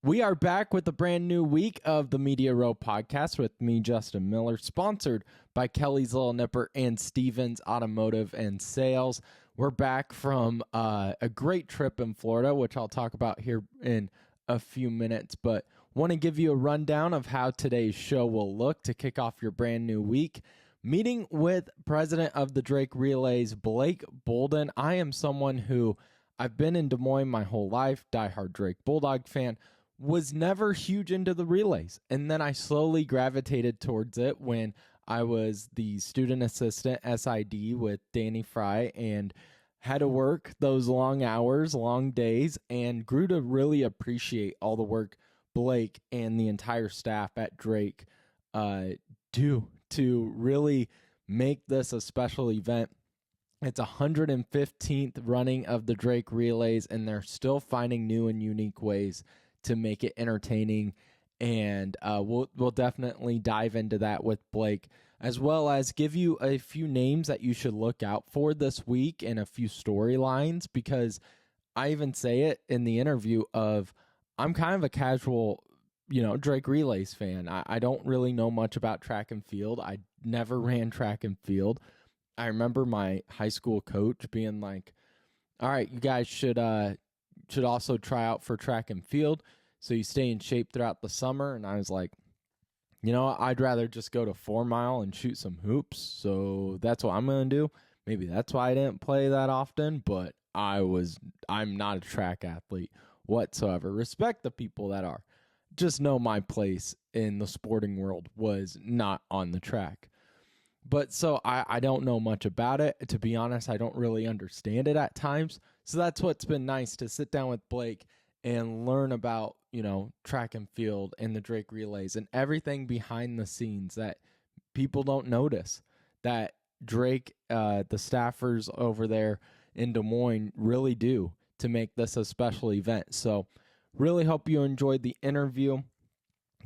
We are back with a brand new week of the Media Row podcast with me, Justin Miller, sponsored by Kelly's Little Nipper and Stevens Automotive and Sales. We're back from a great trip in Florida, which I'll talk about here in a few minutes, but want to give you a rundown of how today's show will look to kick off your brand new week. Meeting with President of the Drake Relays, Blake Boldon. I am someone who I've been in Des Moines my whole life, diehard Drake Bulldog fan, was never huge into the relays. And then I slowly gravitated towards it when I was the student assistant SID with Danny Fry and had to work those long hours, long days, and grew to really appreciate all the work Blake and the entire staff at Drake do to really make this a special event. It's 115th running of the Drake Relays, and they're still finding new and unique ways to make it entertaining, and we'll definitely dive into that with Blake, as well as give you a few names that you should look out for this week and a few storylines, because I even say it in the interview of I'm kind of a casual, Drake Relays fan. I don't really know much about track and field. I never ran track and field. I remember my high school coach being like, all right, you guys should also try out for track and field so you stay in shape throughout the summer. And I was like, I'd rather just go to 4 Mile and shoot some hoops. So that's what I'm going to do. Maybe that's why I didn't play that often, but I'm not a track athlete whatsoever. Respect the people that are. Just know my place in the sporting world was not on the track. But so I don't know much about it. To be honest, I don't really understand it at times. So that's what's been nice, to sit down with Blake and learn about, track and field and the Drake Relays and everything behind the scenes that people don't notice, that Drake, the staffers over there in Des Moines really do to make this a special event. So really hope you enjoyed the interview.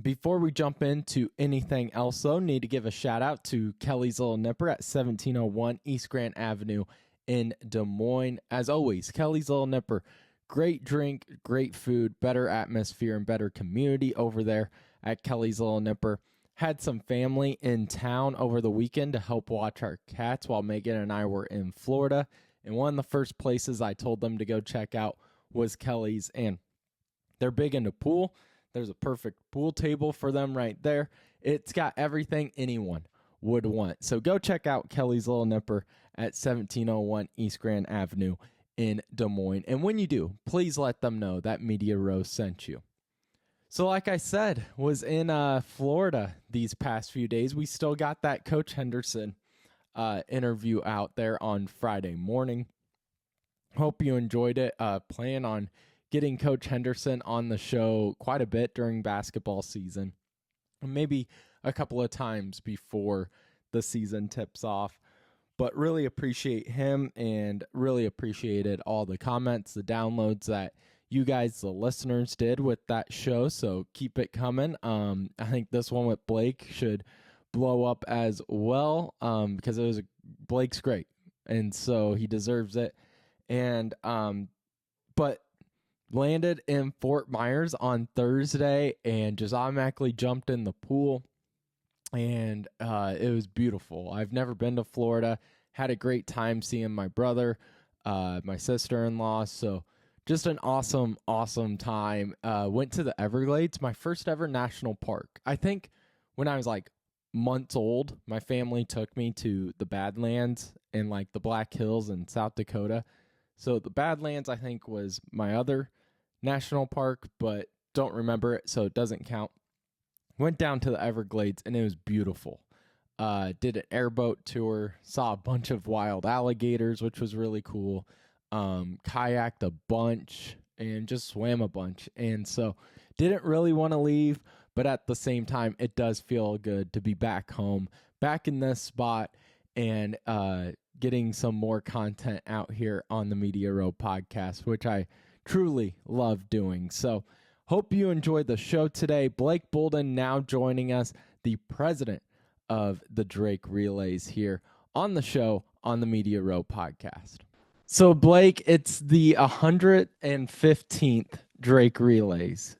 Before we jump into anything else, though, need to give a shout out to Kelly's Little Nipper at 1701 East Grant Avenue in Des Moines. As always, Kelly's Little Nipper, great drink, great food, better atmosphere, and better community over there at Kelly's Little Nipper. Had some family in town over the weekend to help watch our cats while Megan and I were in Florida. And one of the first places I told them to go check out was Kelly's, and they're big into pool. There's a perfect pool table for them right there. It's got everything anyone would want. So go check out Kelly's Little Nipper at 1701 East Grand Avenue in Des Moines. And when you do, please let them know that Media Row sent you. So like I said, was in Florida these past few days. We still got that Coach Henderson interview out there on Friday morning. Hope you enjoyed it. Plan on getting Coach Henderson on the show quite a bit during basketball season, maybe a couple of times before the season tips off. But really appreciate him and really appreciated all the comments, the downloads that you guys, the listeners, did with that show. So keep it coming. I think this one with Blake should blow up as well, because Blake's great, and so he deserves it. And but landed in Fort Myers on Thursday and just automatically jumped in the pool, and it was beautiful. I've never been to Florida. Had a great time seeing my brother, my sister-in-law. So just an awesome, awesome time. Went to the Everglades, my first ever national park. I think when I was like months old, my family took me to the Badlands and like the Black Hills in South Dakota. So the Badlands, I think, was my other national park, but don't remember it, so it doesn't count. Went down to the Everglades, and it was beautiful. Did an airboat tour, saw a bunch of wild alligators, which was really cool. Kayaked a bunch, and just swam a bunch. And so didn't really want to leave, but at the same time, it does feel good to be back home, back in this spot, and getting some more content out here on the Media Row podcast, which I truly love doing. So hope you enjoyed the show today. Blake Boldon now joining us, the president of the Drake Relays, here on the show on the Media Row podcast. So Blake, it's the 115th Drake Relays.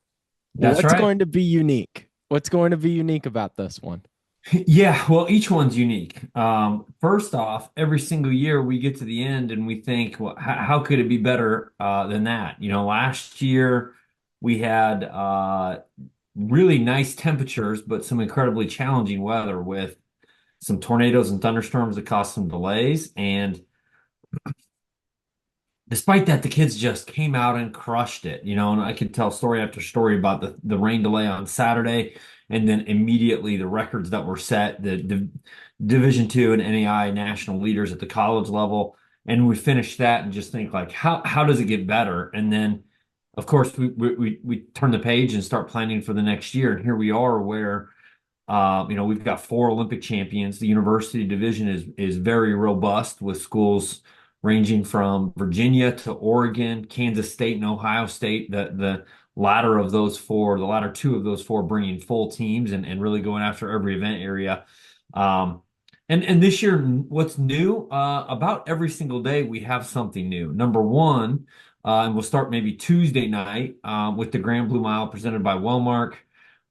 That's What's right. going to be unique? What's going to be unique about this one? Yeah, well, each one's unique. First off, every single year we get to the end and we think, well, how could it be better than that? Last year we had really nice temperatures, but some incredibly challenging weather with some tornadoes and thunderstorms that caused some delays. And despite that, the kids just came out and crushed it, and I could tell story after story about the rain delay on Saturday, and then immediately the records that were set, the Division II and NAI national leaders at the college level. And we finished that and just think like, how does it get better? And then, of course, we turn the page and start planning for the next year. And here we are where we've got four Olympic champions. The university division is very robust with schools ranging from Virginia to Oregon, Kansas State, and Ohio State. The latter of those four, the latter two of those four, bringing full teams and really going after every event area. Um, and this year, what's new? About every single day, we have something new. Number one, and we'll start maybe Tuesday night with the Grand Blue Mile presented by Wellmark.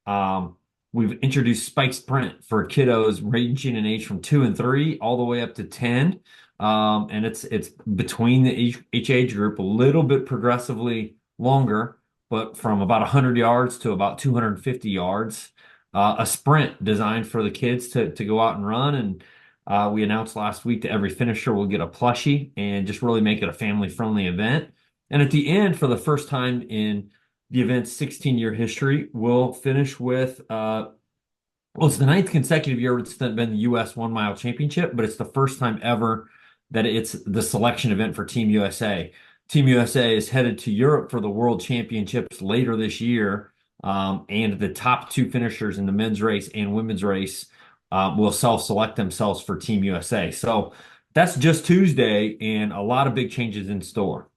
Um, We've introduced Spike Sprint for kiddos ranging in age from 2 and 3 all the way up to 10. And it's between each age group, a little bit progressively longer, but from about 100 yards to about 250 yards. A sprint designed for the kids to go out and run. And we announced last week that every finisher will get a plushie and just really make it a family-friendly event. And at the end, for the first time in the event's 16-year history, we'll finish with well, it's the ninth consecutive year it's been the U.S. 1 mile championship, but it's the first time ever that it's the selection event for Team USA. Team USA is headed to Europe for the World Championships later this year, and the top two finishers in the men's race and women's race will self-select themselves for Team USA. So that's just Tuesday, and a lot of big changes in store.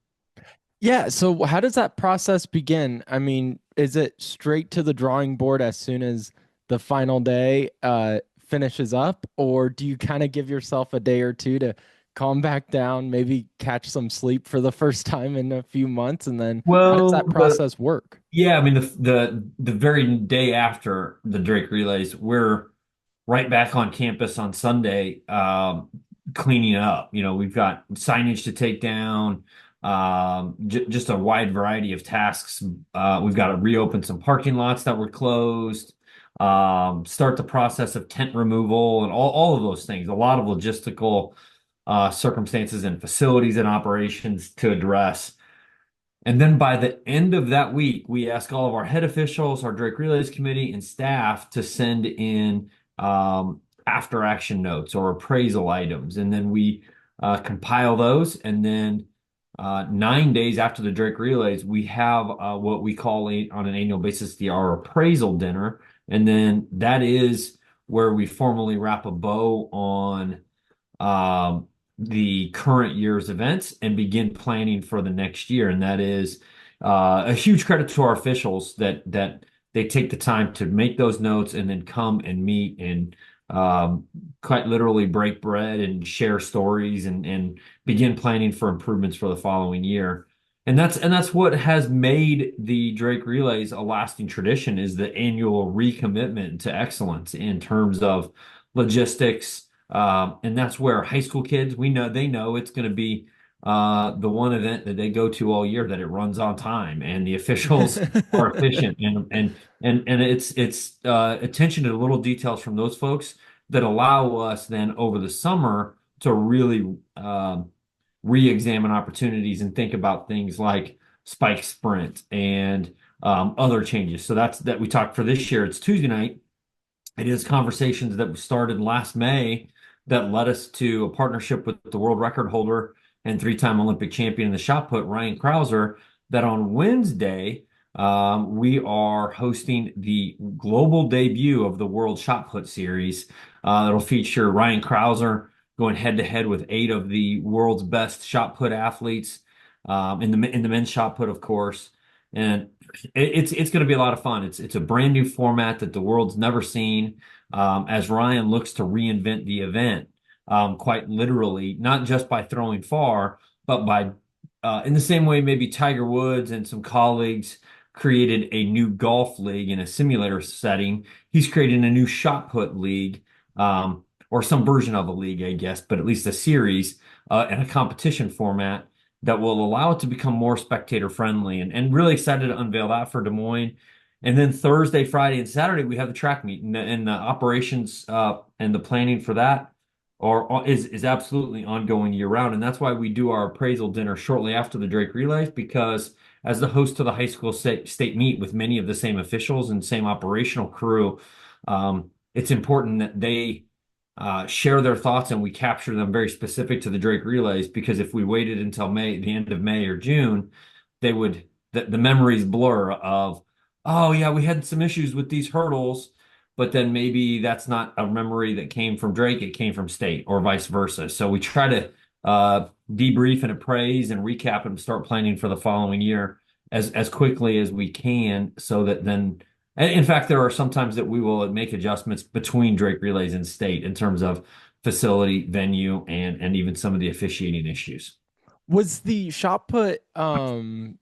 Yeah, so how does that process begin? I mean, is it straight to the drawing board as soon as the final day finishes up, or do you kind of give yourself a day or two to calm back down, maybe catch some sleep for the first time in a few months, and then how does Well, that process work? yeah, I mean the very day after the Drake relays, we're right back on campus on Sunday, cleaning up. We've got signage to take down, just a wide variety of tasks. We've got to reopen some parking lots that were closed, start the process of tent removal and all of those things. A lot of logistical circumstances and facilities and operations to address. And then by the end of that week, we ask all of our head officials, our Drake Relays Committee, and staff to send in after action notes or appraisal items. And then we compile those. And then 9 days after the Drake Relays, we have what we call on an annual basis our appraisal dinner. And then that is where we formally wrap a bow on um, the current year's events and begin planning for the next year. And that is a huge credit to our officials that they take the time to make those notes and then come and meet and quite literally break bread and share stories and begin planning for improvements for the following year. And that's what has made the Drake Relays a lasting tradition is the annual recommitment to excellence in terms of logistics, and that's where high school kids, they know it's going to be the one event that they go to all year that it runs on time and the officials are efficient and it's attention to the little details from those folks that allow us then over the summer to really re-examine opportunities and think about things like spike sprint and other changes. So that's that we talked for this year. It's Tuesday night. It is conversations that we started last May that led us to a partnership with the world record holder and three-time Olympic champion in the shot put, Ryan Krauser, that on Wednesday, we are hosting the global debut of the World Shot Put Series. That'll feature Ryan Krauser going head-to-head with 8 of the world's best shot put athletes in the men's shot put, of course. And it's going to be a lot of fun. It's a brand new format that the world's never seen. As Ryan looks to reinvent the event, quite literally, not just by throwing far, but by in the same way maybe Tiger Woods and some colleagues created a new golf league in a simulator setting. He's creating a new shot put league, or some version of a league, I guess, but at least a series and a competition format that will allow it to become more spectator friendly. And really excited to unveil that for Des Moines. And then Thursday, Friday, and Saturday, we have the track meet, and the operations and the planning for that is absolutely ongoing year round. And that's why we do our appraisal dinner shortly after the Drake Relays, because as the host to the high school state meet with many of the same officials and same operational crew, it's important that they share their thoughts and we capture them very specific to the Drake Relays, because if we waited until May, the end of May or June, they would the memories blur of, oh yeah, we had some issues with these hurdles, but then maybe that's not a memory that came from Drake, it came from state or vice versa. So we try to debrief and appraise and recap and start planning for the following year as quickly as we can, so that then, and in fact, there are sometimes that we will make adjustments between Drake Relays and state in terms of facility, venue, and even some of the officiating issues. Was the shot put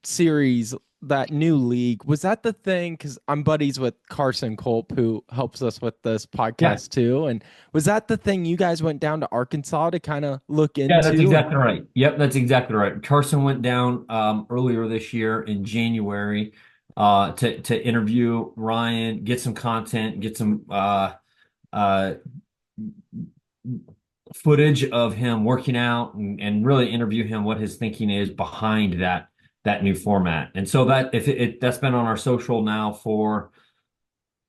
series, that new league, was that the thing? Because I'm buddies with Carson Culp, who helps us with this Yeah, podcast too. And was that the thing you guys went down to Arkansas to kind of look yeah, that's into? And exactly right. Yep, that's exactly right. Carson went down earlier this year in January to interview Ryan, get some content, get some uh, footage of him working out, and really interview him what his thinking is behind that new format. And so that if that's been on our social now for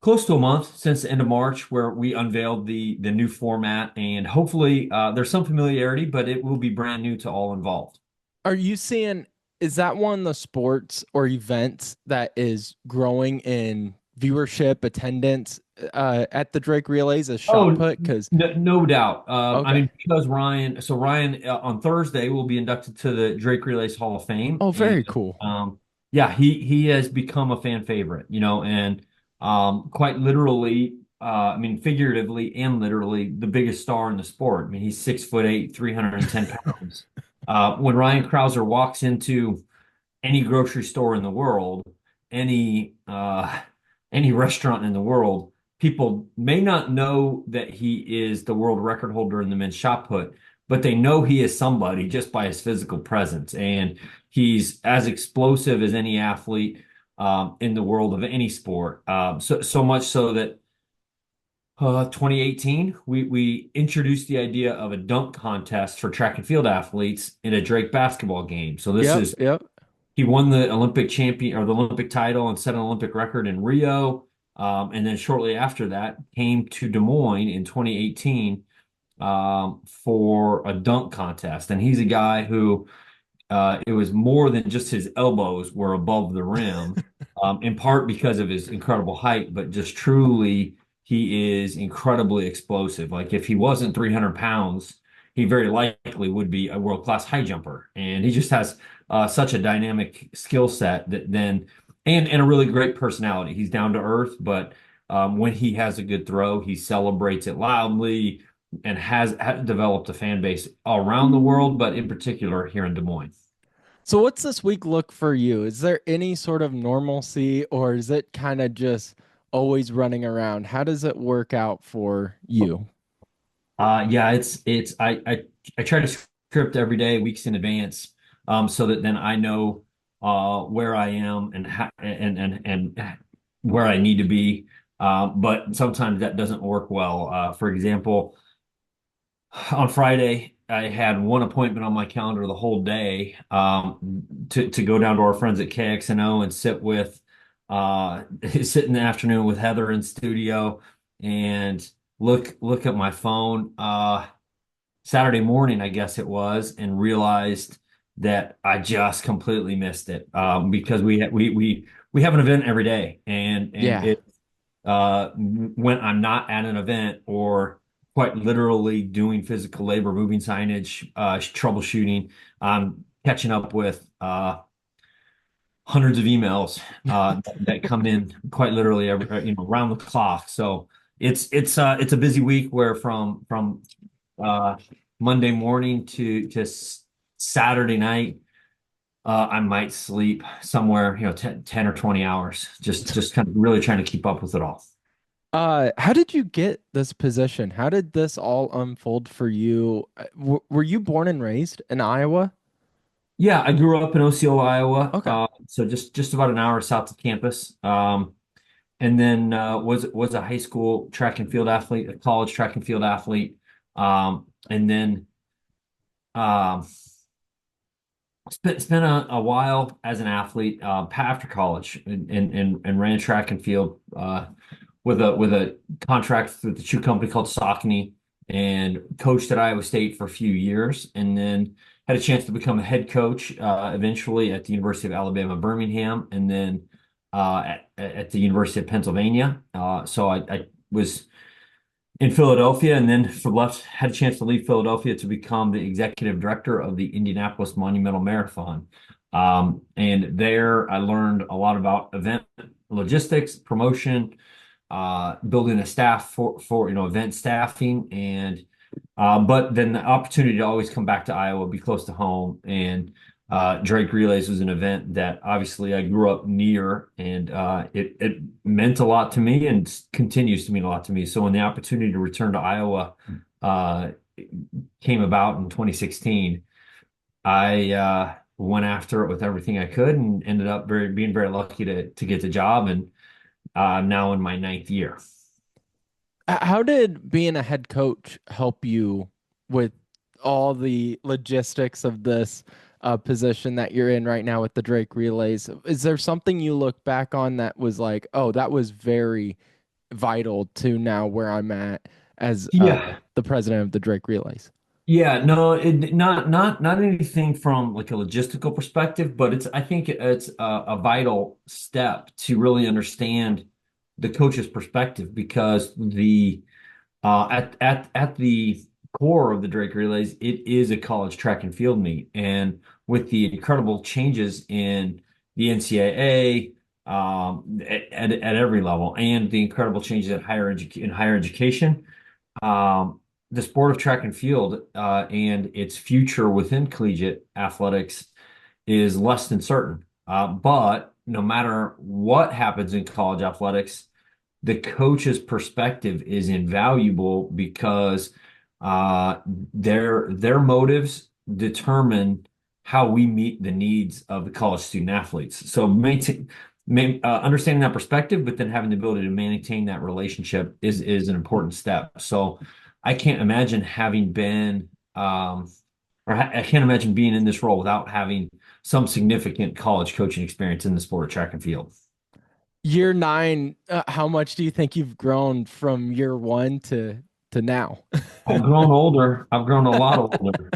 close to a month, since the end of March, where we unveiled the new format, and hopefully there's some familiarity, but it will be brand new to all involved. are you seeing, is that one of the sports or events that is growing in viewership, attendance at the Drake Relays as shot Oh, put? Because, no doubt. I okay. mean, because Ryan on Thursday will be inducted to the Drake Relays Hall of Fame, Oh, and very cool. yeah, he has become a fan favorite, and quite literally, I mean, figuratively and literally, the biggest star in the sport. I mean, he's 6'8", 310 pounds. When Ryan Krauser walks into any grocery store in the world, any any restaurant in the world, people may not know that he is the world record holder in the men's shot put, but they know he is somebody just by his physical presence. And he's as explosive as any athlete in the world of any sport. So much so that 2018, we introduced the idea of a dunk contest for track and field athletes in a Drake basketball game. So this Yep, is yep. he won the Olympic champion or the Olympic title and set an Olympic record in Rio. And then shortly after that, came to Des Moines in 2018 for a dunk contest. And he's a guy who it was more than just his elbows were above the rim, in part because of his incredible height, but just truly, he is incredibly explosive. Like if he wasn't 300 pounds, he very likely would be a world-class high jumper. And he just has such a dynamic skill set that then, and a really great personality. He's down to earth, but when he has a good throw, he celebrates it loudly and has developed a fan base all around the world, but in particular here in Des Moines. So what's this week look for you? Is there any sort of normalcy, or is it kind of just always running around? How does it work out for you? Yeah, it's I try to script every day, weeks in advance, so that then I know where I am and and where I need to be. But sometimes that doesn't work well. For example, on Friday, I had one appointment on my calendar the whole day, to go down to our friends at KXNO and sit with sit in the afternoon with Heather in studio and look at my phone Saturday morning, I guess it was, and realized that I just completely missed it, because we have an event every day, and Yeah. it when I'm not at an event or quite literally doing physical labor, moving signage, troubleshooting, I'm catching up with hundreds of emails that come in quite literally around the clock. So it's a busy week where uh, Monday morning to Saturday night, I might sleep somewhere, 10 or 20 hours, just kind of really trying to keep up with it all. How did you get this position? How did this all unfold for you? Were you born and raised in Iowa? Yeah, I grew up in Osceola, Iowa, Okay. so just about an hour south of campus. And then was a high school track and field athlete, a college track and field athlete, and then um, spent a while as an athlete after college and ran track and field with a contract with the shoe company called Saucony and coached at Iowa State for a few years, and then had a chance to become a head coach eventually at the University of Alabama Birmingham, and then at the University of Pennsylvania. So I was in Philadelphia, and then had a chance to leave Philadelphia to become the executive director of the Indianapolis Monumental Marathon. And there I learned a lot about event logistics, promotion, building a staff for event staffing, and but then the opportunity to always come back to Iowa, be close to home, and Drake Relays was an event that obviously I grew up near, and it meant a lot to me and continues to mean a lot to me. So when the opportunity to return to Iowa uh, came about in 2016, I went after it with everything I could, and ended up being very lucky to get the job, and I'm now in my ninth year. How did being a head coach help you with all the logistics of this position that you're in right now with the Drake Relays? Is there something you look back on that was like, oh, that was very vital to now where I'm at as Yeah. the president of the Drake Relays? Yeah, no, not anything from like a logistical perspective, but I think it's a vital step to really understand the coach's perspective, because the at the core of the Drake Relays, it is a college track and field meet, and with the incredible changes in the NCAA at every level, and the incredible changes at higher education, the sport of track and field and its future within collegiate athletics is less than certain. But no matter what happens in college athletics, the coach's perspective is invaluable, because their motives determine how we meet the needs of the college student athletes. So understanding that perspective, but then having the ability to maintain that relationship is an important step. So I can't imagine having been I can't imagine being in this role without having some significant college coaching experience in the sport of track and field. Year nine, how much do you think you've grown from year one to now? I've grown older. I've grown a lot older.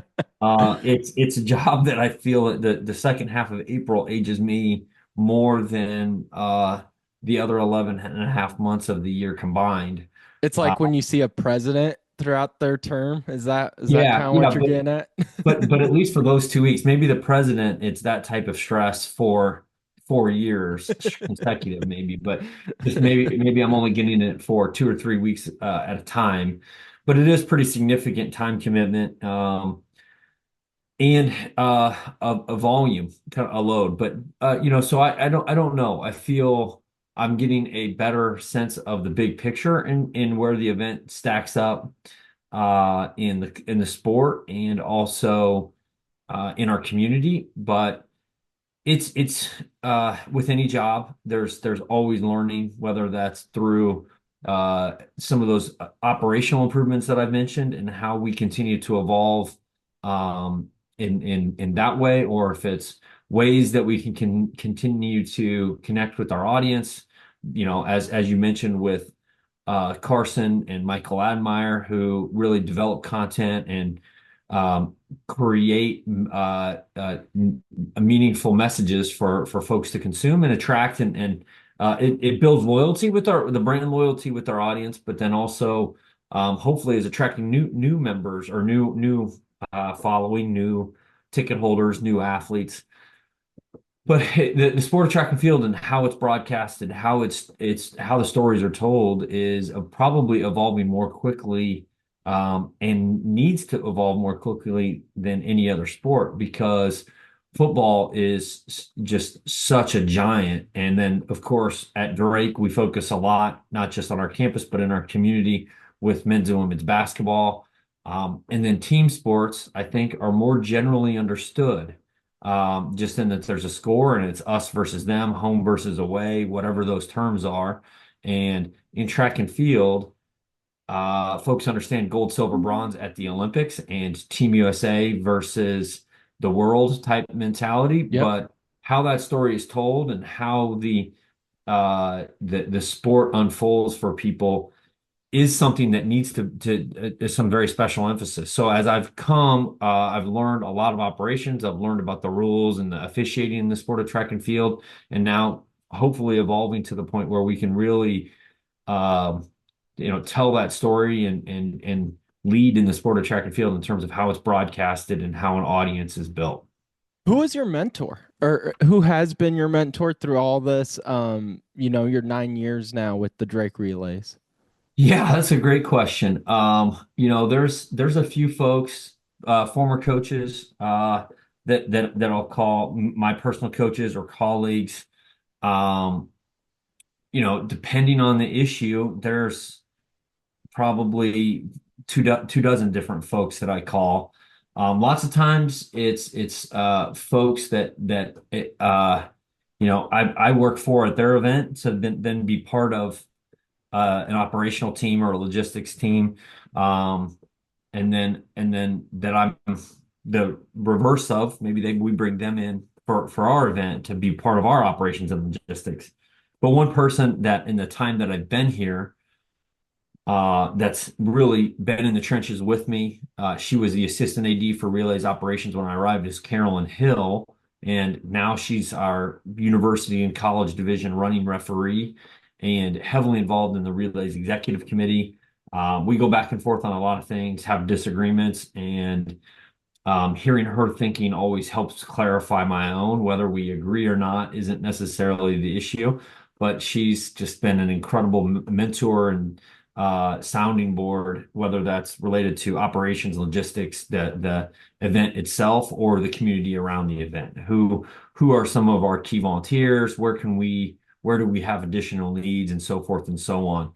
It's a job that I feel that the second half of April ages me more than the other 11 and a half months of the year combined. It's Uh, like when you see a president throughout their term. Is that yeah, kind of yeah, what you're getting at? but at least for those 2 weeks, maybe the president, it's that type of stress for 4 years consecutive, maybe, but just maybe I'm only getting it for 2 or 3 weeks at a time. But it is pretty significant time commitment. And a volume, kind of a load. But so I don't know. I feel I'm getting a better sense of the big picture in where the event stacks up in the sport, and also in our community. But it's with any job, there's always learning, whether that's through some of those operational improvements that I've mentioned, and how we continue to evolve um, in that way, or if it's ways that we can continue to connect with our audience. As you mentioned, with Carson and Michael Admire, who really develop content and um, create meaningful messages for folks to consume and attract, and it builds loyalty with the brand loyalty with our audience, but then also hopefully is attracting new members, or new following, new ticket holders, new athletes. But the sport of track and field and how it's broadcasted, how how the stories are told, is probably evolving more quickly, and needs to evolve more quickly than any other sport, because football is just such a giant. And then, of course, at Drake, we focus a lot, not just on our campus, but in our community with men's and women's basketball. And then team sports, I think, are more generally understood, just in that there's a score and it's us versus them, home versus away, whatever those terms are. And in track and field, folks understand gold, silver, bronze at the Olympics and Team USA versus the world type mentality, Yep. but how that story is told and how the sport unfolds for people is something that needs to is some very special emphasis. So as I've come, I've learned a lot of operations. I've learned about the rules and the officiating in the sport of track and field, and now hopefully evolving to the point where we can really um, tell that story and lead in the sport of track and field in terms of how it's broadcasted and how an audience is built. Who was your mentor, or who has been your mentor through all this? Your 9 years now with the Drake Relays. Yeah, that's a great question. There's a few folks, former coaches, that I'll call my personal coaches or colleagues. Um, Depending on the issue, there's probably two dozen different folks that I call. Lots of times it's folks that I work for at their event, so then be part of an operational team or a logistics team, um, and then that I'm the reverse of. Maybe we bring them in for our event to be part of our operations and logistics. But one person that in the time that I've been here, that's really been in the trenches with me. She was the assistant AD for Relays Operations when I arrived, is Carolyn Hill, and now she's our university and college division running referee and heavily involved in the Relays Executive Committee. We go back and forth on a lot of things, have disagreements, and hearing her thinking always helps clarify my own. Whether we agree or not isn't necessarily the issue, but she's just been an incredible mentor and sounding board, whether that's related to operations, logistics, the event itself, or the community around the event. Who are some of our key volunteers? Where do we have additional needs, and so forth and so on.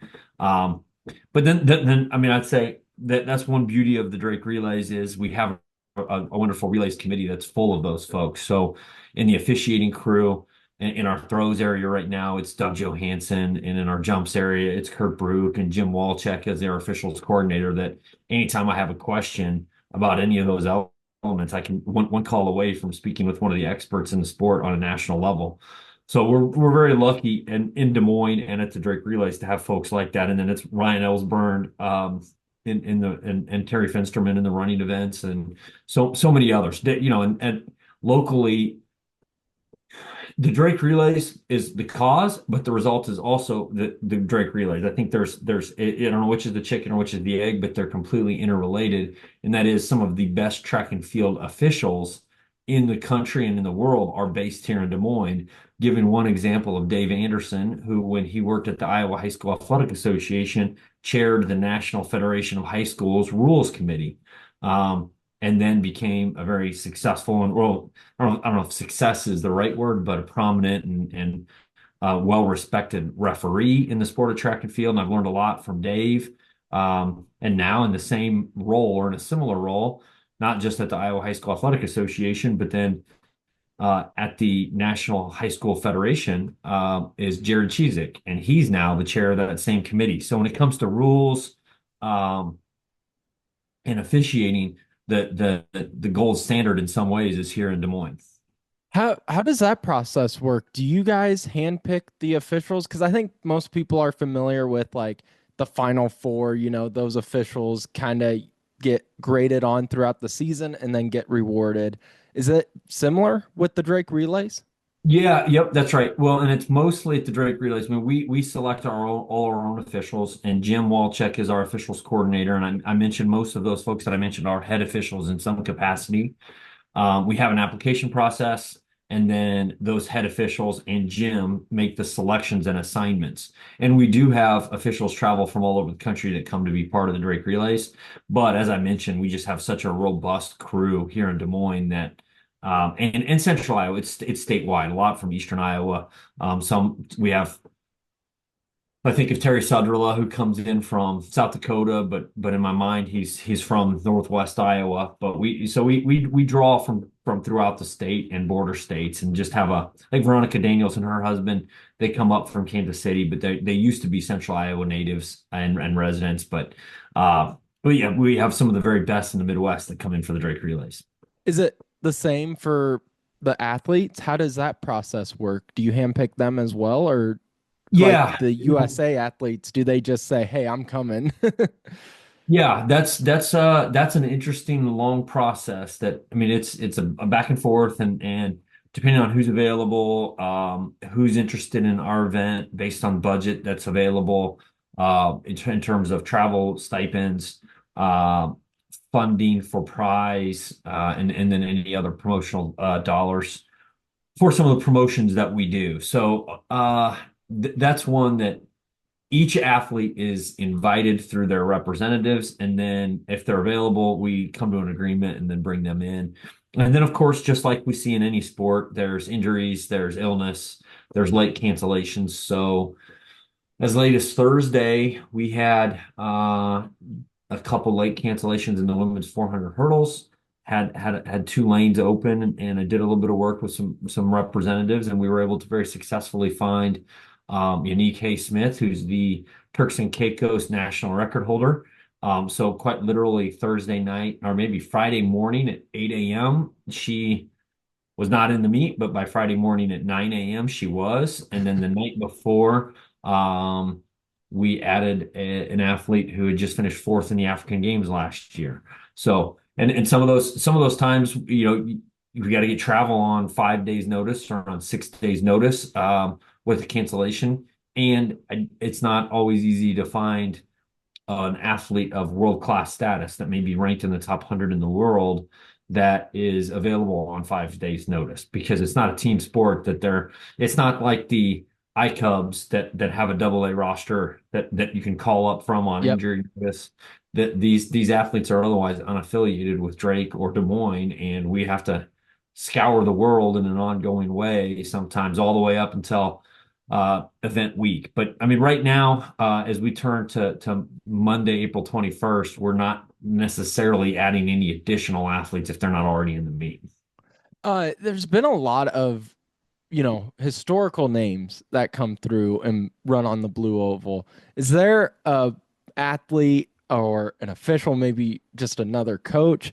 But then I mean, I'd say that's one beauty of the Drake Relays is we have a wonderful relays committee that's full of those folks. So in the officiating crew, in our throws area right now, it's Doug Johansson, and in our jumps area, it's Kurt Brook and Jim Walczek as their officials coordinator. That anytime I have a question about any of those elements, I can one call away from speaking with one of the experts in the sport on a national level. So we're very lucky in Des Moines and at the Drake Relays to have folks like that. And then it's Ryan Ellsburn, and Terry Finsterman in the running events, and so many others. And locally, the Drake Relays is the cause, but the result is also the Drake Relays. I think I don't know which is the chicken or which is the egg, but they're completely interrelated, and that is some of the best track and field officials in the country and in the world are based here in Des Moines. Giving one example of Dave Anderson, who, when he worked at the Iowa High School Athletic Association, chaired the National Federation of High Schools Rules Committee, and then became a very successful and, well, I don't know if success is the right word, but a prominent and well-respected referee in the sport of track and field. And I've learned a lot from Dave. And now in the same role or in a similar role, not just at the Iowa High School Athletic Association, but then at the National High School Federation, is Jared Chizik, and he's now the chair of that same committee. So when it comes to rules and officiating, the gold standard in some ways is here in Des Moines. How does that process work? Do you guys handpick the officials? Because I think most people are familiar with like the Final Four, those officials kind of get graded on throughout the season and then get rewarded. Is it similar with the Drake Relays? Yeah, yep, that's right. Well, and it's mostly at the Drake Relays. I mean, we select all our own officials, and Jim Walczek is our officials coordinator. And I mentioned most of those folks that I mentioned are head officials in some capacity. We have an application process, and then those head officials and Jim make the selections and assignments. And we do have officials travel from all over the country that come to be part of the Drake Relays. But as I mentioned, we just have such a robust crew here in Des Moines that and Central Iowa. It's statewide. A lot from Eastern Iowa. Some we have. I think of Terry Sudrilla, who comes in from South Dakota, but in my mind he's from Northwest Iowa. But we draw from throughout the state and border states, and just have like Veronica Daniels and her husband. They come up from Kansas City, but they used to be Central Iowa natives and residents. But yeah, we have some of the very best in the Midwest that come in for the Drake Relays. Is it the same for the athletes? How does that process work? Do you handpick them as well, or like Yeah, the USA athletes, do they just say, "Hey, I'm coming"? yeah, that's an interesting long process that I mean it's a back and forth and depending on who's available, who's interested in our event based on budget that's available, in terms of travel stipends, uh, funding for prize, and then any other promotional dollars for some of the promotions that we do. So th that's one that each athlete is invited through their representatives, and then if they're available, we come to an agreement and then bring them in. And then, of course, just like we see in any sport, there's injuries, there's illness, there's late cancellations. So as late as Thursday, we had a couple late cancellations in the women's 400 hurdles. Had two lanes open, and I did a little bit of work with some representatives, and we were able to very successfully find Unique Hay Smith, who's the Turks and Caicos national record holder. So quite literally Thursday night or maybe Friday morning at 8 a.m. she was not in the meet, but by Friday morning at 9 a.m. she was. And then the night before, we added an athlete who had just finished fourth in the African Games last year. So, and some of those times, you got to get travel on 5 days notice or on 6 days notice, with a cancellation. And it's not always easy to find an athlete of world-class status that may be ranked in the top 100 in the world that is available on 5 days notice, because it's not a team sport it's not like the iCubs that have a double A roster that you can call up from on Yep. injury notice. That these athletes are otherwise unaffiliated with Drake or Des Moines, and we have to scour the world in an ongoing way, sometimes all the way up until event week. But I mean, right now, as we turn to Monday, April 21st, we're not necessarily adding any additional athletes if they're not already in the meet. There's been a lot of, historical names that come through and run on the blue oval. Is there a athlete or an official, maybe just another coach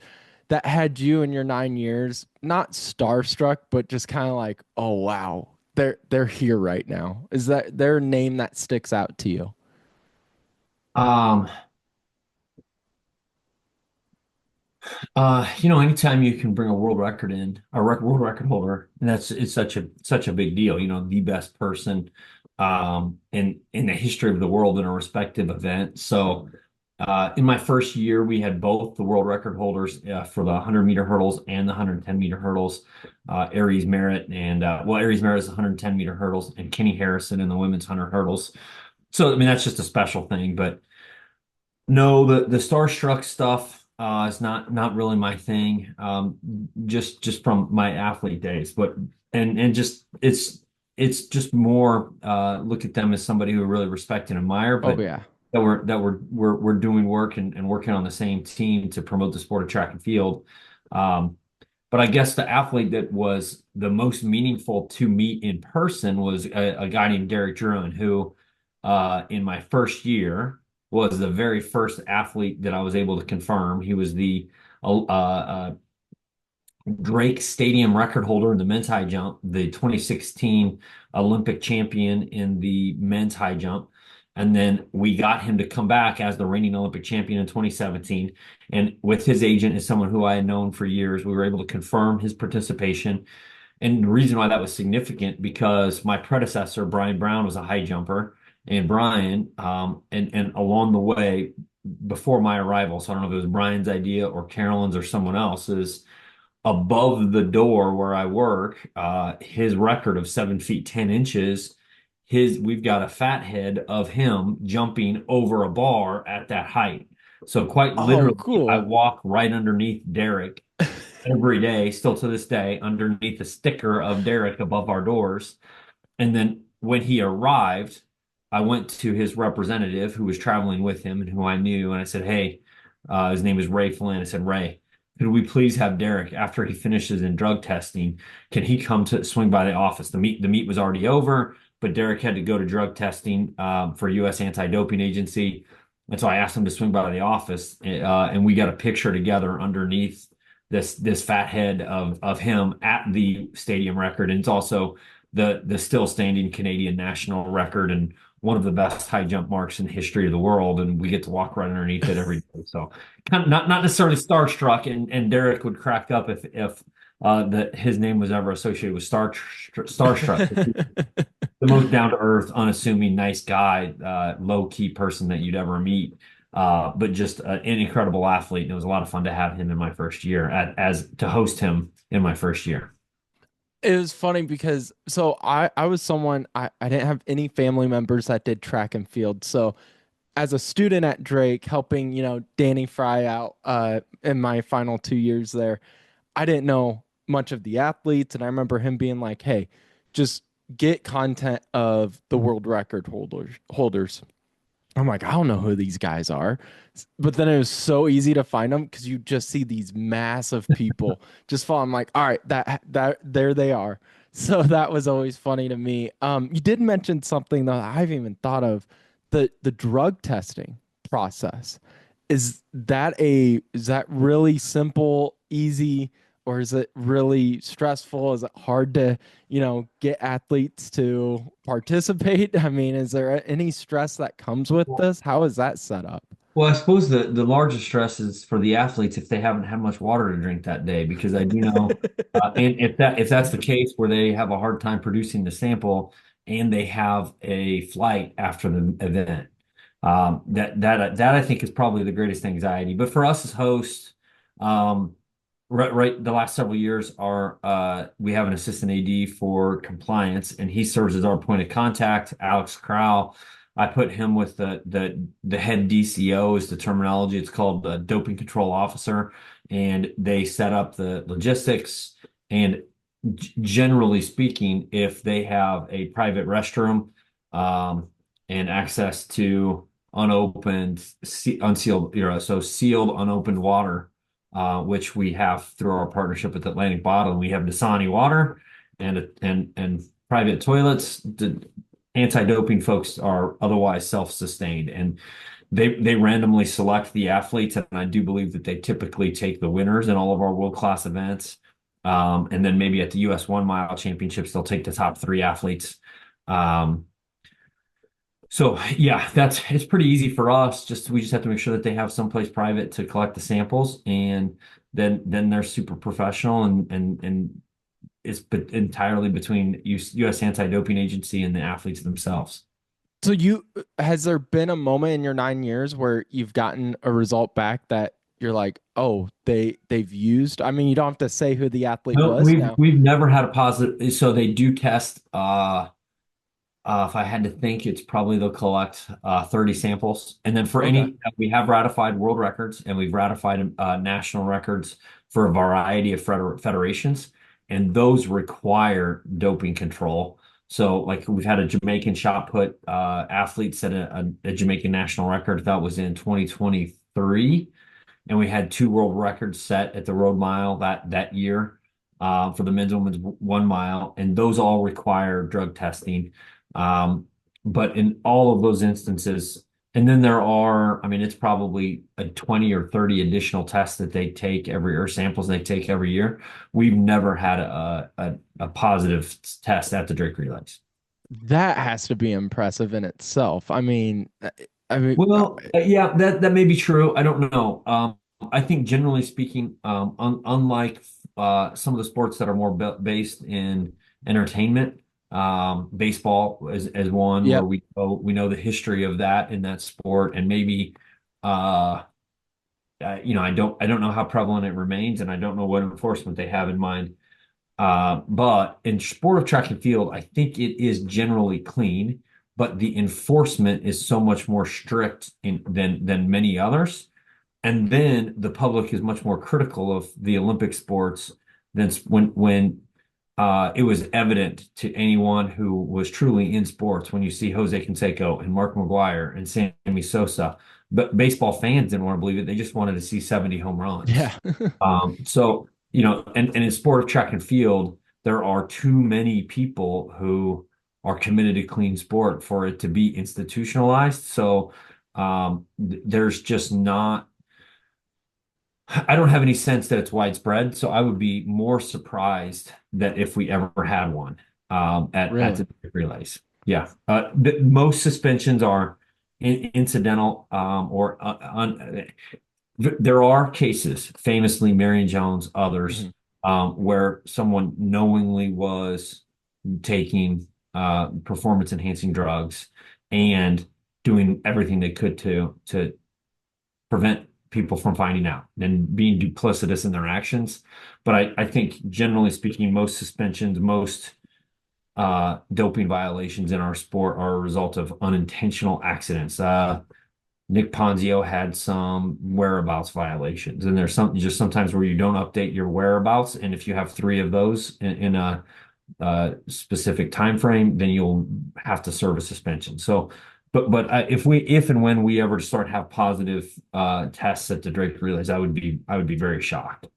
that had you in your 9 years, not starstruck, but just kind of like, oh wow, they're here right now? Is that their name that sticks out to you? Um, Anytime you can bring a world record in, world record holder, and it's such a big deal. The best person, in the history of the world in a respective event. So, in my first year, we had both the world record holders for the 100-meter hurdles and the 110-meter hurdles. Aries Merritt Aries Merritt is the 110-meter hurdles, and Kenny Harrison in the women's 100 hurdles. So, I mean, that's just a special thing. But no, the starstruck stuff is not really my thing. Just from my athlete days, but and just it's just more look at them as somebody who I really respect and admire, Oh but yeah. that we're doing work and working on the same team to promote the sport of track and field. Um, but I guess the athlete that was the most meaningful to meet in person was a guy named Derek Drone, who in my first year was the very first athlete that I was able to confirm. He was the Drake Stadium record holder in the men's high jump, the 2016 Olympic champion in the men's high jump. And then we got him to come back as the reigning Olympic champion in 2017. And with his agent, as someone who I had known for years, we were able to confirm his participation. And the reason why that was significant, because my predecessor, Brian Brown, was a high jumper. And Brian, and along the way, before my arrival, so I don't know if it was Brian's idea or Carolyn's or someone else's, above the door where I work, his record of 7 feet 10 inches, we've got a fat head of him jumping over a bar at that height. So quite Oh, literally, I cool. walk right underneath Derek every day, still to this day, underneath a sticker of Derek above our doors. And then when he arrived, I went to his representative who was traveling with him and who I knew, and I said, "Hey, his name is Ray Flynn." I said, "Ray, could we please have Derek after he finishes in drug testing? Can he come to swing by the office? The meet was already over, but Derek had to go to drug testing for U.S. Anti-Doping Agency, and so I asked him to swing by the office, and we got a picture together underneath this fat head of him at the stadium record, and it's also the still standing Canadian national record and one of the best high jump marks in the history of the world. And we get to walk right underneath it every day. So kind of not necessarily starstruck. And Derek would crack up if that his name was ever associated with starstruck. The most down to earth, unassuming, nice guy, low key person that you'd ever meet. But just an incredible athlete. And it was a lot of fun to have him in my first year as to host him in my first year. It was funny because I was someone I didn't have any family members that did track and field. So as a student at Drake, helping, Danny Fry out in my final 2 years there, I didn't know much of the athletes. And I remember him being like, hey, just get content of the world record holders. I'm like, I don't know who these guys are. But then it was so easy to find them because you just see these massive people just fall. I'm like, all right, that there they are. So that was always funny to me. You did mention something that I haven't even thought of, the drug testing process. Is that really simple, easy, or is it really stressful? Is it hard to, get athletes to participate? I mean, is there any stress that comes with this? How is that set up? Well, I suppose the largest stress is for the athletes if they haven't had much water to drink that day, because I do know, and if that's the case where they have a hard time producing the sample and they have a flight after the event, that I think is probably the greatest anxiety. But for us as hosts, um, right, the last several years are we have an assistant AD for compliance, and he serves as our point of contact, Alex Crowell. I put him with the head DCO is the terminology. It's called the doping control officer, and they set up the logistics. And generally speaking, if they have a private restroom and access to unsealed, so sealed, unopened water, which we have through our partnership with Atlantic Bottle. We have Dasani water and private toilets. The anti-doping folks are otherwise self-sustained, and they randomly select the athletes, and I do believe that they typically take the winners in all of our world-class events. And then maybe at the US 1 mile championships, they'll take the top three athletes. Um, so yeah, it's pretty easy for us. We just have to make sure that they have someplace private to collect the samples, and then they're super professional, and it's entirely between U.S. Anti-Doping Agency and the athletes themselves. So has there been a moment in your 9 years where you've gotten a result back that you're like, oh, they've used? I mean, you don't have to say who the athlete No, was we've now. we've never had a positive. So they do test. If I had to think, it's probably they'll collect 30 samples. And then for Okay. we have ratified world records and we've ratified national records for a variety of federations. And those require doping control. So, like, we've had a Jamaican shot put athlete set a Jamaican national record that was in 2023. And we had two world records set at the road mile that year for the men's and women's 1 mile, and those all require drug testing. Um, but in all of those instances, and then there are, I mean, it's probably a 20 or 30 additional tests that they take or samples they take every year. We've never had a positive test at the Drake Relays. That has to be impressive in itself. I mean, Well, yeah, that may be true. I don't know. I think generally speaking, unlike some of the sports that are more based in entertainment, baseball is one where yep. we know the history of that in that sport, and maybe uh, I don't know how prevalent it remains, and I don't know what enforcement they have in mind. But in sport of track and field, I think it is generally clean, but the enforcement is so much more strict than many others. And then the public is much more critical of the Olympic sports than when it was evident to anyone who was truly in sports when you see Jose Canseco and Mark McGuire and Sammy Sosa. But baseball fans didn't want to believe it. They just wanted to see 70 home runs. Yeah. So, and in sport of track and field, there are too many people who are committed to clean sport for it to be institutionalized. So, there's just not I don't have any sense that it's widespread, so I would be more surprised that if we ever had one at Really? the relays. Yeah, most suspensions are incidental or there are cases, famously Marion Jones, others, Mhm. where someone knowingly was taking performance enhancing drugs and doing everything they could to prevent people from finding out and being duplicitous in their actions. But I think generally speaking, most suspensions, most doping violations in our sport are a result of unintentional accidents. Nick Ponzio had some whereabouts violations, and there's some just sometimes where you don't update your whereabouts, and if you have three of those in a specific time frame, then you'll have to serve a suspension. So, but if and when we ever start have positive tests at the Drake relays, I would be very shocked.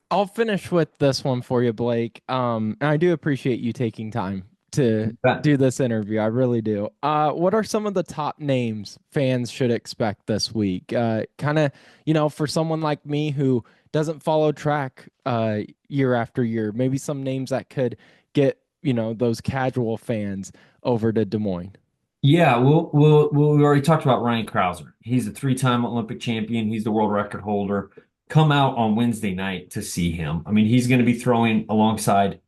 I'll finish with this one for you, Blake. And I do appreciate you taking time to But do this interview. I really do. What are some of the top names fans should expect this week? Kind of, for someone like me who doesn't follow track year after year, maybe some names that could get, those casual fans over to Des Moines. yeah, we already talked about Ryan Krauser. He's a three-time Olympic champion. He's the world record holder. Come out on Wednesday night to see him. I mean, he's going to be throwing alongside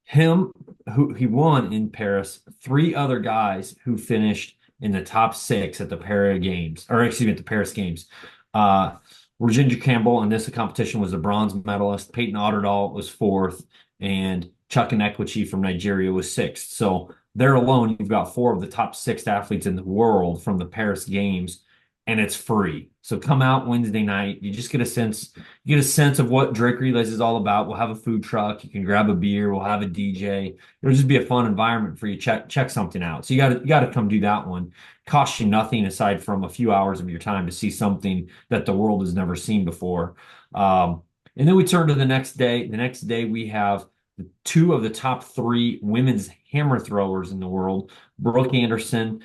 him, who he won in Paris, three other guys who finished in the top six at the Paris Games, or excuse me, at the Paris Games. Uh, Virginia Campbell in this competition was a bronze medalist. Peyton Otterdahl was fourth, and Chuck Inequity from Nigeria was sixth. So there alone, you've got four of the top six athletes in the world from the Paris Games, and it's free. So come out Wednesday night. You just get a sense of what Drake Relays is all about. We'll have a food truck. You can grab a beer. We'll have a DJ. It'll just be a fun environment for you. Check something out. So you got to come do that one. Costs you nothing aside from a few hours of your time to see something that the world has never seen before. And then we turn to the next day. The next day we have two of the top three women's hammer throwers in the world. Brooke Anderson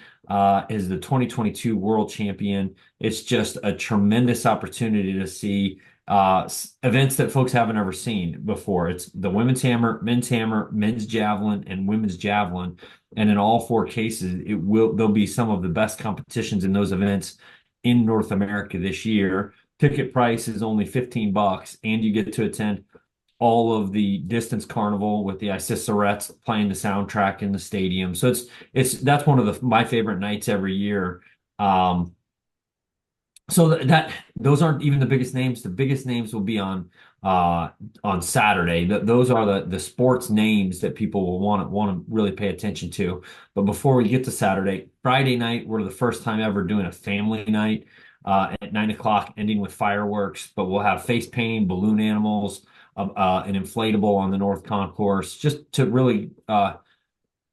is the 2022 world champion. It's just a tremendous opportunity to see events that folks haven't ever seen before. It's the women's hammer, men's javelin, and women's javelin. And in all four cases, there'll be some of the best competitions in those events in North America this year. Ticket price is only $15, and you get to attend all of the distance carnival with the Isisarettes playing the soundtrack in the stadium. So that's one of my favorite nights every year. So those aren't even the biggest names. The biggest names will be on Saturday. Those are the sports names that people will want to really pay attention to. But before we get to Saturday, Friday night, we're the first time ever doing a family night at 9 o'clock, ending with fireworks. But we'll have face painting, balloon animals, an inflatable on the North Concourse, just to really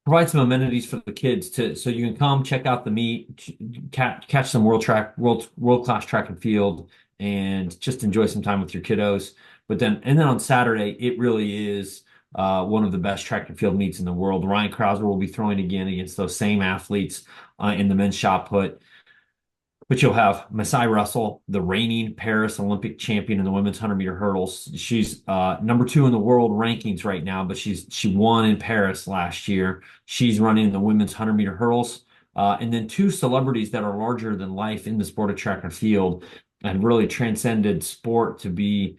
provide some amenities for the kids so you can come check out the meet, catch some world class track and field, and just enjoy some time with your kiddos. And then on Saturday, it really is one of the best track and field meets in the world. Ryan Krauser will be throwing again against those same athletes in the men's shot put. But you'll have Masai Russell, the reigning Paris Olympic champion in the women's 100-meter hurdles. She's number two in the world rankings right now, but she won in Paris last year. She's running the women's 100-meter hurdles. And then two celebrities that are larger than life in the sport of track and field and really transcended sport to be,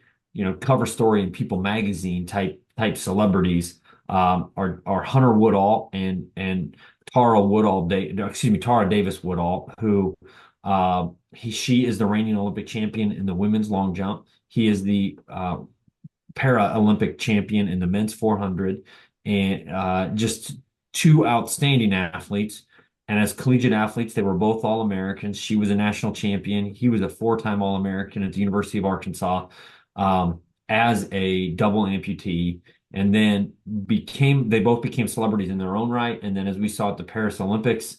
cover story in People magazine type celebrities are Hunter Woodall and Tara Davis Woodall, who she is the reigning Olympic champion in the women's long jump. He is the Paralympic champion in the men's 400, and just two outstanding athletes. And as collegiate athletes, they were both All-Americans. She was a national champion. He was a four-time All-American at the University of Arkansas um, as a double amputee. And then they both became celebrities in their own right. And then as we saw at the Paris Olympics,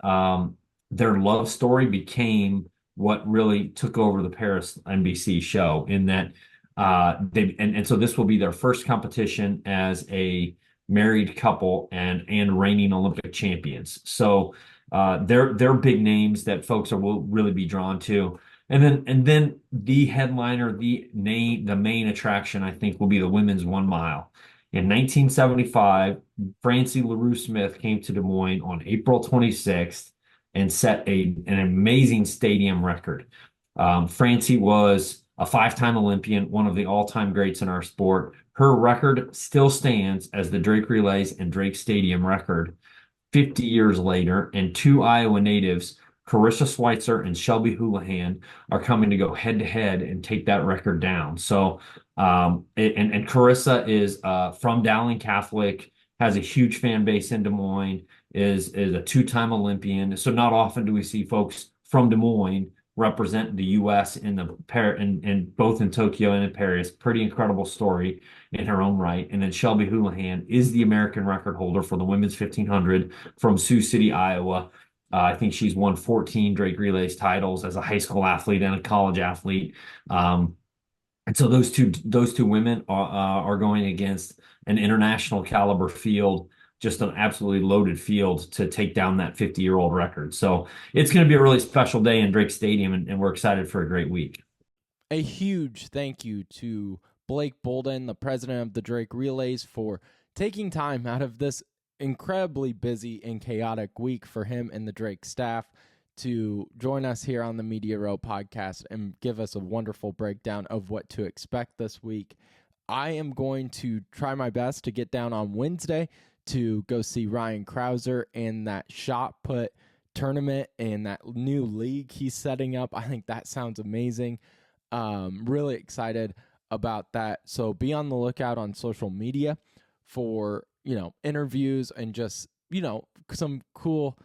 um, their love story became what really took over the Paris NBC show in that and so this will be their first competition as a married couple and reigning Olympic champions. So they're big names that folks will really be drawn to. And then the headliner, the main attraction, I think, will be the women's 1 mile. In 1975, Francie LaRue Smith came to Des Moines on April 26th and set an amazing stadium record. Francie was a five-time Olympian, one of the all-time greats in our sport. Her record still stands as the Drake Relays and Drake Stadium record 50 years later, and two Iowa natives, Carissa Schweitzer and Shelby Houlihan, are coming to go head-to-head and take that record down. So, and Carissa is from Dowling Catholic, has a huge fan base in Des Moines, is a two-time Olympian. So not often do we see folks from Des Moines represent the U.S. in both in Tokyo and in Paris. Pretty incredible story in her own right. And then Shelby Houlihan is the American record holder for the women's 1500 from Sioux City, Iowa. I think she's won 14 Drake Relays titles as a high school athlete and a college athlete. And so those two women are going against an international caliber field, just an absolutely loaded field to take down that 50-year-old record. So it's going to be a really special day in Drake Stadium, and we're excited for a great week. A huge thank you to Blake Boldon, the president of the Drake Relays, for taking time out of this incredibly busy and chaotic week for him and the Drake staff to join us here on the Media Row podcast and give us a wonderful breakdown of what to expect this week. I am going to try my best to get down on Wednesday to go see Ryan Krauser in that shot put tournament and that new league he's setting up. I think that sounds amazing. Really excited about that. So be on the lookout on social media for, interviews and just, some cool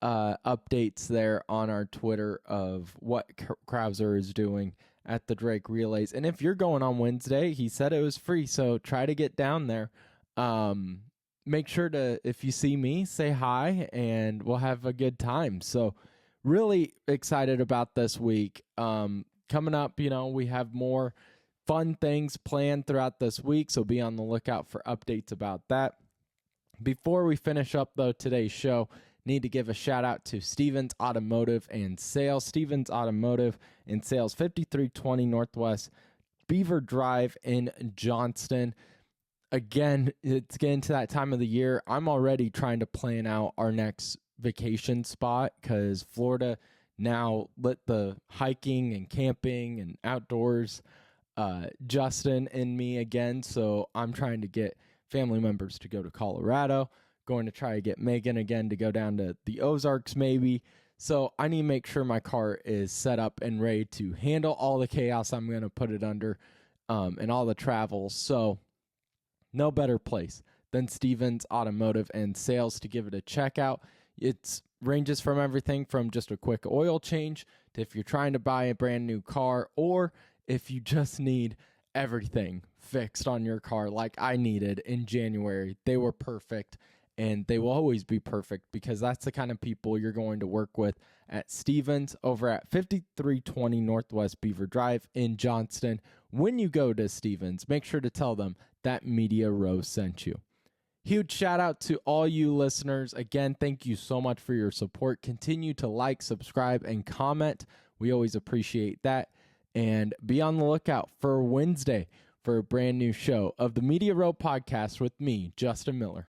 updates there on our Twitter of what Krauser is doing at the Drake Relays. And if you're going on Wednesday, he said it was free, so try to get down there. Make sure to, if you see me, say hi, and we'll have a good time. So really excited about this week. Coming up, we have more fun things planned throughout this week, so be on the lookout for updates about that. Before we finish up, though, today's show, need to give a shout out to Stevens Automotive and Sales. Stevens Automotive and Sales, 5320 Northwest Beaver Drive in Johnston. Again, it's getting to that time of the year. I'm already trying to plan out our next vacation spot because Florida now lit the hiking and camping and outdoors Justin and me again. So I'm trying to get family members to go to Colorado, going to try to get Megan again to go down to the Ozarks maybe. So I need to make sure my car is set up and ready to handle all the chaos I'm going to put it under and all the travel. So no better place than Stevens Automotive and Sales to give it a check out. It ranges from everything from just a quick oil change to if you're trying to buy a brand new car, or if you just need everything fixed on your car like I needed in January. They were perfect, and they will always be perfect because that's the kind of people you're going to work with at Stevens over at 5320 Northwest Beaver Drive in Johnston. When you go to Stevens, make sure to tell them that Media Row sent you. Huge shout out to all you listeners. Again, thank you so much for your support. Continue to like, subscribe, and comment. We always appreciate that. And be on the lookout for Wednesday for a brand new show of the Media Row podcast with me, Justin Miller.